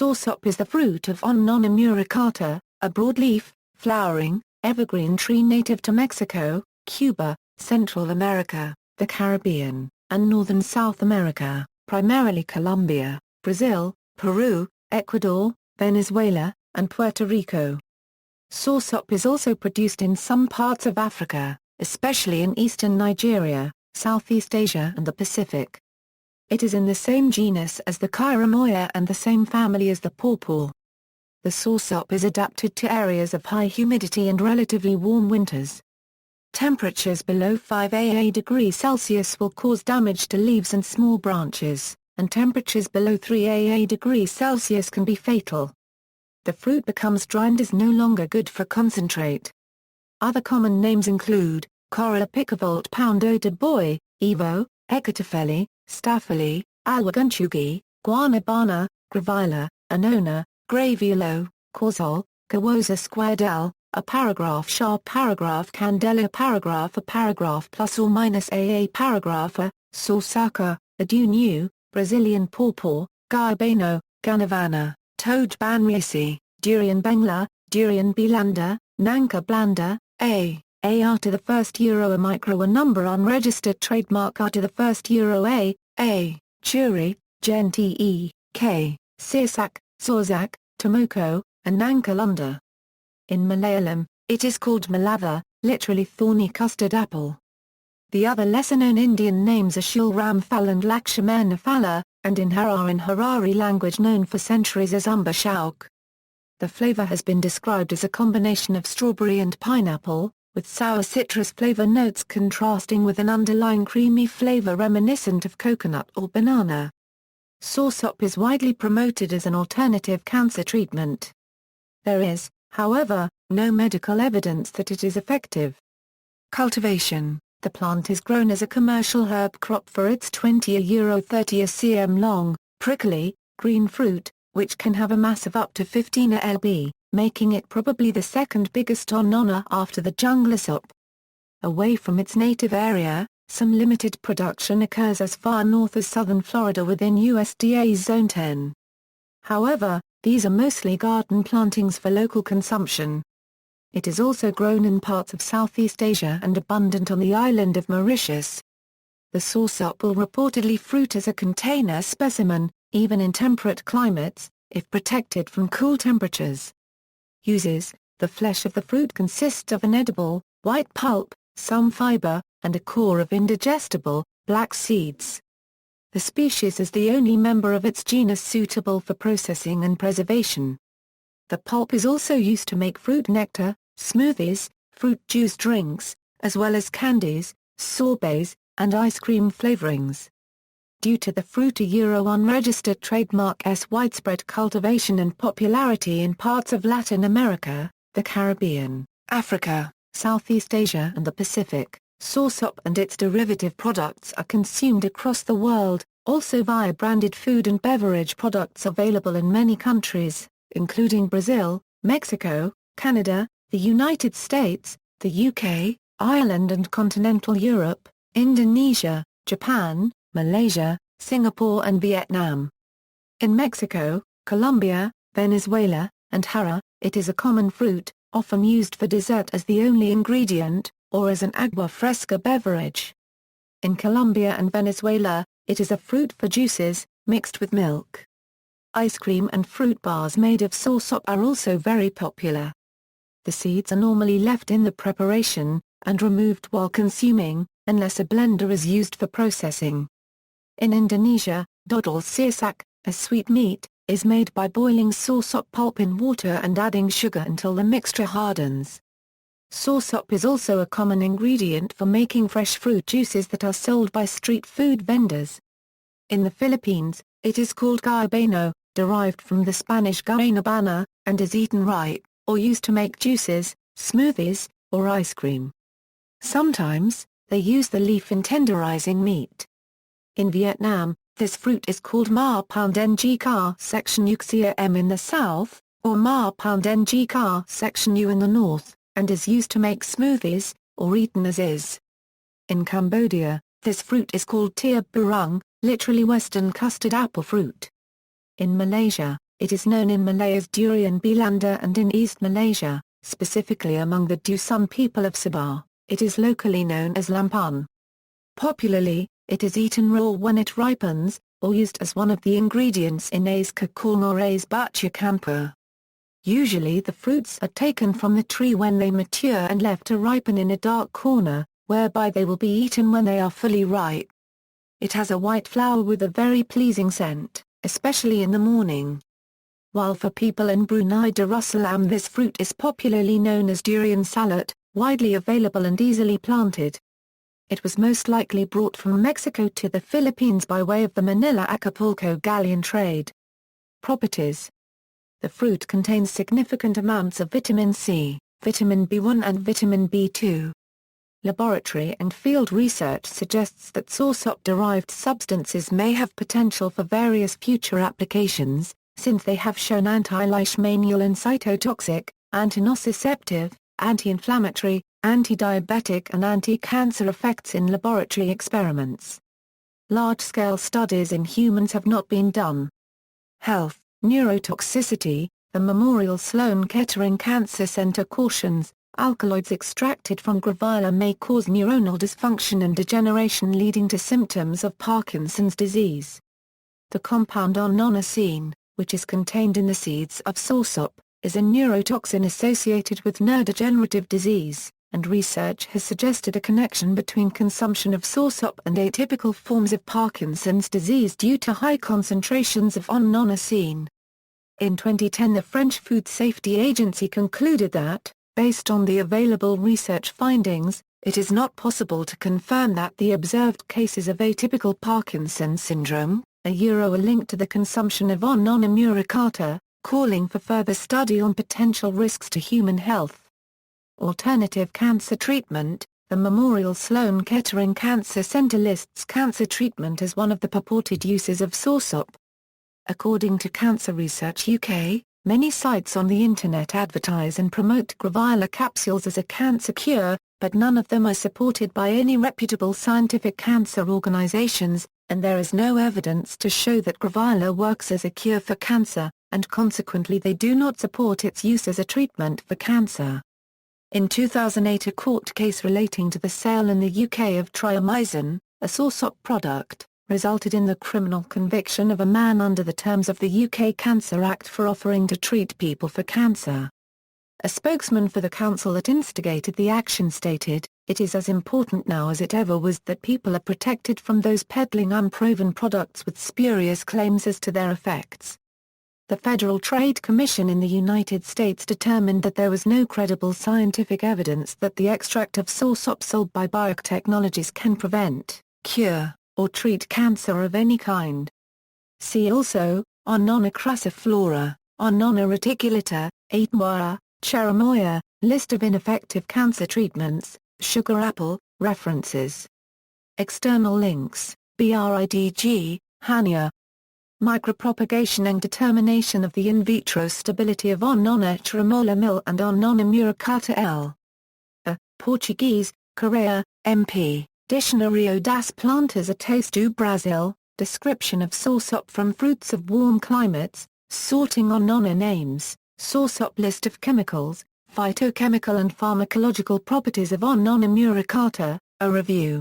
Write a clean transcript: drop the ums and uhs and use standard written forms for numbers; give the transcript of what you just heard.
Soursop is the fruit of Annona muricata, a broadleaf, flowering, evergreen tree native to Mexico, Cuba, Central America, the Caribbean, and northern South America, primarily Colombia, Brazil, Peru, Ecuador, Venezuela, and Puerto Rico. Soursop is also produced in some parts of Africa, especially in eastern Nigeria, Southeast Asia and the Pacific. It is in the same genus as the chirimoya and the same family as the pawpaw. The soursop is adapted to areas of high humidity and relatively warm winters. Temperatures below 5 degrees Celsius will cause damage to leaves and small branches, and temperatures below 3 degrees Celsius can be fatal. The fruit becomes dry and is no longer good for concentrate. Other common names include Corolla picavolt poundo de boy, Evo, Ecatophelli, Staphylli, Alwagunchugi, Guanabana, Gravila, Annona, Gravulo, Corzol, Cawosa squaredel, a paragraph sharp paragraph candela paragraph a paragraph plus or minus a paragraph a, Sorsaka, Adunu, Brazilian pawpaw, Gaibano, Ganavana, Toad banriasi, Durian bengla, Durian blanda, Nanka blanda, A to the first euro a micro a number unregistered trademark A to the first euro A, Churi, Genti E, K, Sirsak, Sorzak, Tomoko, and Nankalunda. In Malayalam, it is called Malava, literally thorny custard apple. The other lesser-known Indian names are Shulramphal and Lakshmanaphala, and in Harari language known for centuries as Umber Shauk. The flavor has been described as a combination of strawberry and pineapple, with sour citrus flavor notes contrasting with an underlying creamy flavor reminiscent of coconut or banana. Soursop is widely promoted as an alternative cancer treatment. There is, however, no medical evidence that it is effective. Cultivation: the plant is grown as a commercial herb crop for its 20 to 30 cm long, prickly, green fruit, which can have a mass of up to 15 lb, making it probably the second biggest Annona after the junglesop. Away from its native area, some limited production occurs as far north as southern Florida within USDA's Zone 10. However, these are mostly garden plantings for local consumption. It is also grown in parts of Southeast Asia and abundant on the island of Mauritius. The soursop will reportedly fruit as a container specimen, even in temperate climates, if protected from cool temperatures. Uses: the flesh of the fruit consists of an edible, white pulp, some fiber, and a core of indigestible, black seeds. The species is the only member of its genus suitable for processing and preservation. The pulp is also used to make fruit nectar, smoothies, fruit juice drinks, as well as candies, sorbets, and ice cream flavorings. Due to the fruit-unregistered trademark's widespread cultivation and popularity in parts of Latin America, the Caribbean, Africa, Southeast Asia and the Pacific, soursop and its derivative products are consumed across the world, also via branded food and beverage products available in many countries, including Brazil, Mexico, Canada, the United States, the UK, Ireland and continental Europe, Indonesia, Japan, Malaysia, Singapore and Vietnam. In Mexico, Colombia, Venezuela, and Jara, it is a common fruit, often used for dessert as the only ingredient, or as an agua fresca beverage. In Colombia and Venezuela, it is a fruit for juices, mixed with milk. Ice cream and fruit bars made of soursop are also very popular. The seeds are normally left in the preparation, and removed while consuming, unless a blender is used for processing. In Indonesia, dodol sirsak, a sweetmeat, is made by boiling soursop pulp in water and adding sugar until the mixture hardens. Soursop is also a common ingredient for making fresh fruit juices that are sold by street food vendors. In the Philippines, it is called gaibano, derived from the Spanish guanabana, and is eaten ripe, or used to make juices, smoothies, or ice cream. Sometimes, they use the leaf in tenderizing meat. In Vietnam, this fruit is called ma pound ng ca section uxia m in the south, or ma pound ng ca section u in the north, and is used to make smoothies, or eaten as is. In Cambodia, this fruit is called tia burung, literally western custard apple fruit. In Malaysia, It is known in Malay as durian belanda and in East Malaysia, specifically among the Dusun people of Sabah, it is locally known as lampan. Popularly, it is eaten raw when it ripens, or used as one of the ingredients in ais kakul or ais bacha campur. Usually the fruits are taken from the tree when they mature and left to ripen in a dark corner, whereby they will be eaten when they are fully ripe. It has a white flower with a very pleasing scent, especially in the morning. While for people in Brunei Darussalam this fruit is popularly known as durian salat, widely available and easily planted. It was most likely brought from Mexico to the Philippines by way of the Manila-Acapulco galleon trade. Properties. The fruit contains significant amounts of vitamin C, vitamin B1 and vitamin B2. Laboratory and field research suggests that Soursop-derived substances may have potential for various future applications, since they have shown anti-leishmanial and cytotoxic, antinociceptive, anti-inflammatory, anti-diabetic and anti-cancer effects in laboratory experiments. Large-scale studies in humans have not been done. Health. Neurotoxicity. The Memorial Sloan Kettering Cancer Center cautions, alkaloids extracted from graviola may cause neuronal dysfunction and degeneration leading to symptoms of Parkinson's disease. The compound onnonacine, which is contained in the seeds of Soursop, is a neurotoxin associated with neurodegenerative disease, and research has suggested a connection between consumption of Soursop and atypical forms of Parkinson's disease due to high concentrations of onnonacine. In 2010 the French Food Safety Agency concluded that, based on the available research findings, it is not possible to confirm that the observed cases of atypical Parkinson's syndrome, are linked to the consumption of Annona muricata, calling for further study on potential risks to human health. Alternative cancer treatment. The Memorial Sloan Kettering Cancer Center lists cancer treatment as one of the purported uses of Soursop. According to Cancer Research UK, many sites on the Internet advertise and promote graviola capsules as a cancer cure, but none of them are supported by any reputable scientific cancer organizations, and there is no evidence to show that graviola works as a cure for cancer, and consequently they do not support its use as a treatment for cancer. In 2008 a court case relating to the sale in the UK of triamycin, a Soursop product, resulted in the criminal conviction of a man under the terms of the UK Cancer Act for offering to treat people for cancer. A spokesman for the council that instigated the action stated, "It is as important now as it ever was that people are protected from those peddling unproven products with spurious claims as to their effects." The Federal Trade Commission in the United States determined that there was no credible scientific evidence that the extract of Soursop sold by biotechnologies can prevent, cure, or treat cancer of any kind. See also, Annona crassiflora, Annona reticulata, Atmoa, chirimoya, list of ineffective cancer treatments, sugar apple, references. External links, BRIDG, Hania. Micropropagation and determination of the in vitro stability of Annona tremula mil and Annona muricata L. Portuguese, Correia, MP, Dicionário das Plantas Atais do Brasil, description of Soursop from fruits of warm climates, sorting Annona names, Soursop list of chemicals, phytochemical and pharmacological properties of Annona muricata, a review.